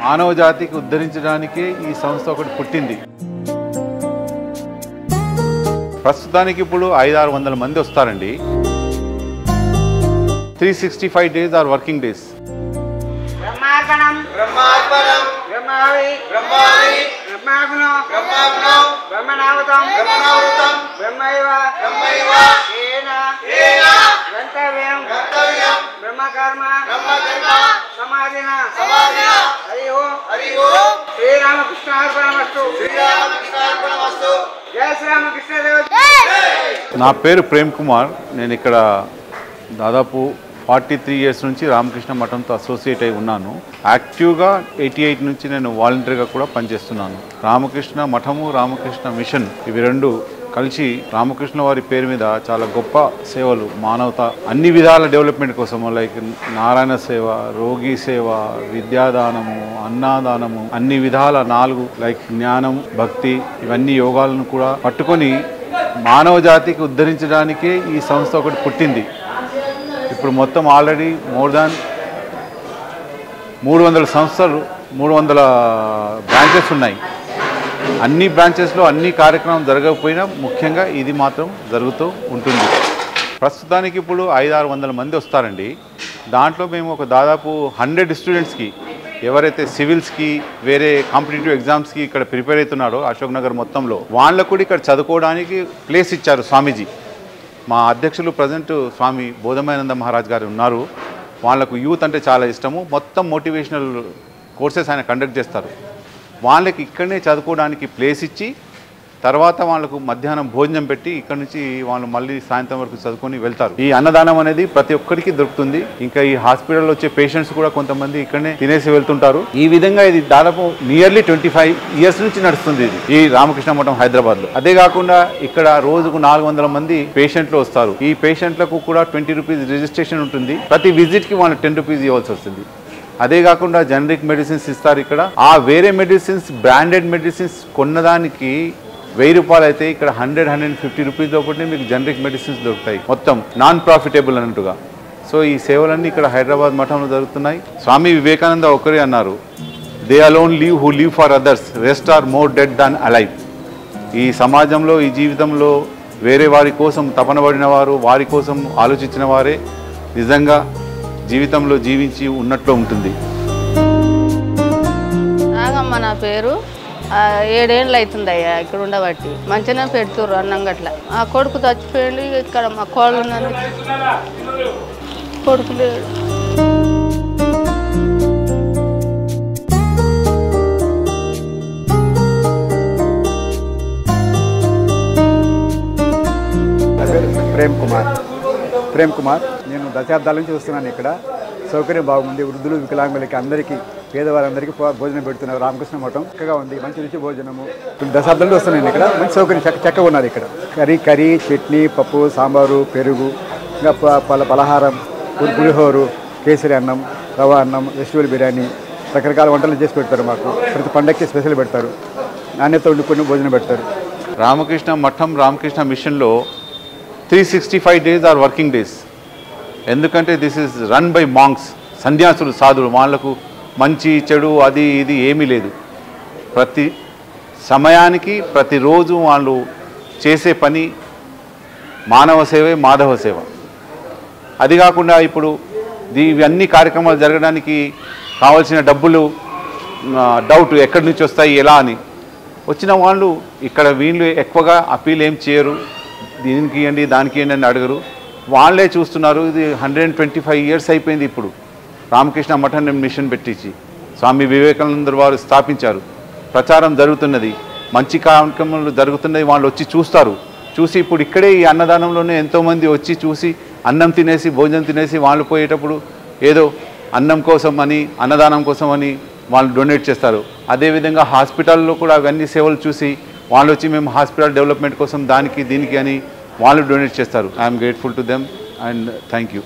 మానవ జాతికి ఉద్ధరించడానికే ఈ సంస్థ ఒకటి పుట్టింది. ప్రస్తుతానికి ఇప్పుడు 500-600 మంది వస్తారండి. 365 days ఆర్ వర్కింగ్ డేస్. బ్రహ్మార్పణం బ్రహ్మార్పణం బ్రహ్మావి బ్రహ్మావి బ్రహ్మాగ్నో బ్రహ్మాగ్నో బ్రహ్మణావతం బ్రహ్మణావతం బ్రహ్మైవ బ్రహ్మైవ ఏన ఏన గంతవ్యం గంతవ్యం బ్రహ్మకర్మ బ్రహ్మకర్మ సమాధిన సమాధిన హరి ఓం హరి ఓం శ్రీరామకృష్ణార్పణమస్తు శ్రీరామకృష్ణార్పణమస్తు జై శ్రీరామకృష్ణదేవ. నా పేరు ప్రేమ్ కుమార్. నేను ఇక్కడ దాదాపు 43 years నుంచి రామకృష్ణ మఠంతో అసోసియేట్ అయి ఉన్నాను. యాక్టివ్గా 88 నుంచి నేను వాలంటీర్గా కూడా పనిచేస్తున్నాను. రామకృష్ణ మఠము, రామకృష్ణ మిషన్ ఇవి రెండు కలిసి రామకృష్ణ వారి పేరు మీద చాలా గొప్ప సేవలు, మానవత అన్ని విధాల డెవలప్మెంట్ కోసం, లైక్ నారాయణ సేవ, రోగి సేవ, విద్యాదానము, అన్నదానము, అన్ని విధాల 4 లైక్ జ్ఞానం, భక్తి, ఇవన్నీ యోగాలను కూడా పట్టుకొని మానవ జాతికి ఉద్ధరించడానికే ఈ సంస్థ ఒకటి పుట్టింది. ఇప్పుడు మొత్తం ఆల్రెడీ మోర్ దాన్ 300 సంస్థలు, 300 బ్రాంచెస్ ఉన్నాయి. అన్ని బ్రాంచెస్లో అన్ని కార్యక్రమం జరగకపోయినా ముఖ్యంగా ఇది మాత్రం జరుగుతూ ఉంటుంది. ప్రస్తుతానికి ఇప్పుడు 500-600 మంది వస్తారండి. దాంట్లో మేము ఒక దాదాపు 100 స్టూడెంట్స్కి, ఎవరైతే సివిల్స్కి, వేరే కాంపిటేటివ్ ఎగ్జామ్స్కి ఇక్కడ ప్రిపేర్ అవుతున్నారో అశోక్ నగర్ మొత్తంలో, వాళ్ళకు కూడా ఇక్కడ చదువుకోవడానికి ప్లేస్ ఇచ్చారు స్వామీజీ. మా అధ్యక్షులు ప్రజెంట్ స్వామి బోధమానంద మహారాజ్ గారు ఉన్నారు. వాళ్ళకు యూత్ అంటే చాలా ఇష్టము. మొత్తం మోటివేషనల్ కోర్సెస్ ఆయన కండక్ట్ చేస్తారు. వాళ్ళకి ఇక్కడనే చదువుకోవడానికి ప్లేస్ ఇచ్చి, తర్వాత వాళ్ళకు మధ్యాహ్నం భోజనం పెట్టి ఇక్కడ నుంచి వాళ్ళు మళ్ళీ సాయంత్రం వరకు చదువుకొని వెళ్తారు. ఈ అన్నదానం అనేది ప్రతి ఒక్కరికి దొరుకుతుంది. ఇంకా ఈ హాస్పిటల్లో వచ్చే పేషెంట్స్ కూడా కొంతమంది ఇక్కడనే తినేసి వెళ్తుంటారు. ఈ విధంగా ఇది దాదాపు నియర్లీ 25 years నుంచి నడుస్తుంది ఇది ఈ రామకృష్ణ మఠం హైదరాబాద్లో. అదే కాకుండా ఇక్కడ రోజుకు 400 మంది పేషెంట్లు వస్తారు. ఈ పేషెంట్లకు కూడా 20 rupees రిజిస్ట్రేషన్ ఉంటుంది. ప్రతి విజిట్కి వాళ్ళు 10 rupees ఇవ్వాల్సి వస్తుంది. అదే కాకుండా జనరిక్ మెడిసిన్స్ ఇస్తారు ఇక్కడ. ఆ వేరే మెడిసిన్స్, బ్రాండెడ్ మెడిసిన్స్ కొన్నదానికి 1000 రూపాయలు అయితే ఇక్కడ 100-150 రూపీస్ ఒకటి మీకు జనరిక్ మెడిసిన్స్ దొరుకుతాయి. మొత్తం నాన్ ప్రాఫిటబుల్ అన్నట్టుగా. సో ఈ సేవలన్నీ ఇక్కడ హైదరాబాద్ మఠంలో జరుగుతున్నాయి. స్వామి వివేకానంద ఒకరే అన్నారు, they alone live who live for others, rest are more dead than alive. ఈ సమాజంలో, ఈ జీవితంలో వేరే వారి కోసం తపన పడిన వారు, వారి కోసం ఆలోచించిన వారే నిజంగా జీవితంలో జీవించి ఉన్నట్లు ఉంటుంది. నాగమ్మ నా పేరు. 7 ఏళ్ళు అవుతుంది అయ్యా ఇక్కడ ఉండబట్టి. మంచిగా పెడుతుర్రు అన్నం గట్ల. ఆ కొడుకు చచ్చిపోయింది. ఇక్కడ మా కోళ్ళు ఉన్నాను, కొడుకు లేడు. ప్రేమ్ కుమార్. నేను దశాబ్దాల నుంచి వస్తున్నాను. ఇక్కడ సౌకర్యం బాగుంది. వృద్ధులు, వికలాంగులకి, అందరికీ, పేదవారందరికీ భోజనం పెడుతున్నారు. రామకృష్ణ మఠం చక్కగా ఉంది. మంచి రుచి భోజనము. దశాబ్దాలు వస్తున్నాను ఇక్కడ. మంచి సౌకర్యం చక్కగా ఉన్నది ఇక్కడ. కర్రీ, చట్నీ, పప్పు, సాంబారు, పెరుగు, ఇంకా పలహారం, పులిహోరు, కేసరి అన్నం, రవ్వ అన్నం, వెజిటబుల్ బిర్యానీ, రకరకాల వంటలు చేసి పెడతారు. మాకు ప్రతి పండగకి స్పెషల్ పెడతారు. నాణ్యత వండుకొని భోజనం పెడతారు. రామకృష్ణ మఠం, రామకృష్ణ మిషన్లో 365 days ఆర్ వర్కింగ్ డేస్. ఎందుకంటే this is run by monks, సన్యాసులు, సాధువులు. వాళ్ళకు మంచి చెడు అది ఇది ఏమీ లేదు. ప్రతి సమయానికి ప్రతిరోజు వాళ్ళు చేసే పని మానవ సేవే, మాధవ సేవ. అది కాకుండా ఇప్పుడు ఇవన్నీ కార్యక్రమాలు జరగడానికి కావాల్సిన డబ్బులు డౌట్ ఎక్కడి నుంచి వస్తాయి, ఎలా అని వచ్చిన వాళ్ళు ఇక్కడ వీళ్ళు ఎక్కువగా అప్పీల్ ఏం చేయరు. దీనికి ఇవ్వండి, దానికి ఇవ్వండి అని అడగరు. వాళ్ళే చూస్తున్నారు. ఇది 125 years అయిపోయింది ఇప్పుడు రామకృష్ణ మఠం మిషన్ పెట్టించి. స్వామి వివేకానంద వారు స్థాపించారు. ప్రచారం జరుగుతున్నది, మంచి కార్యక్రమాలు జరుగుతున్నది. వాళ్ళు వచ్చి చూస్తారు. చూసి ఇప్పుడు ఇక్కడే ఈ అన్నదానంలోనే ఎంతోమంది వచ్చి చూసి అన్నం తినేసి, భోజనం తినేసి వాళ్ళు పోయేటప్పుడు ఏదో అన్నం కోసం అని, అన్నదానం కోసం అని వాళ్ళు డొనేట్ చేస్తారు. అదేవిధంగా హాస్పిటల్లో కూడా అవన్నీ సేవలు చూసి వాళ్ళు వచ్చి మేము హాస్పిటల్ డెవలప్మెంట్ కోసం దానికి దీనికి అని వాళ్ళు డొనేట్ చేస్తారు. I'm grateful to them and thank you.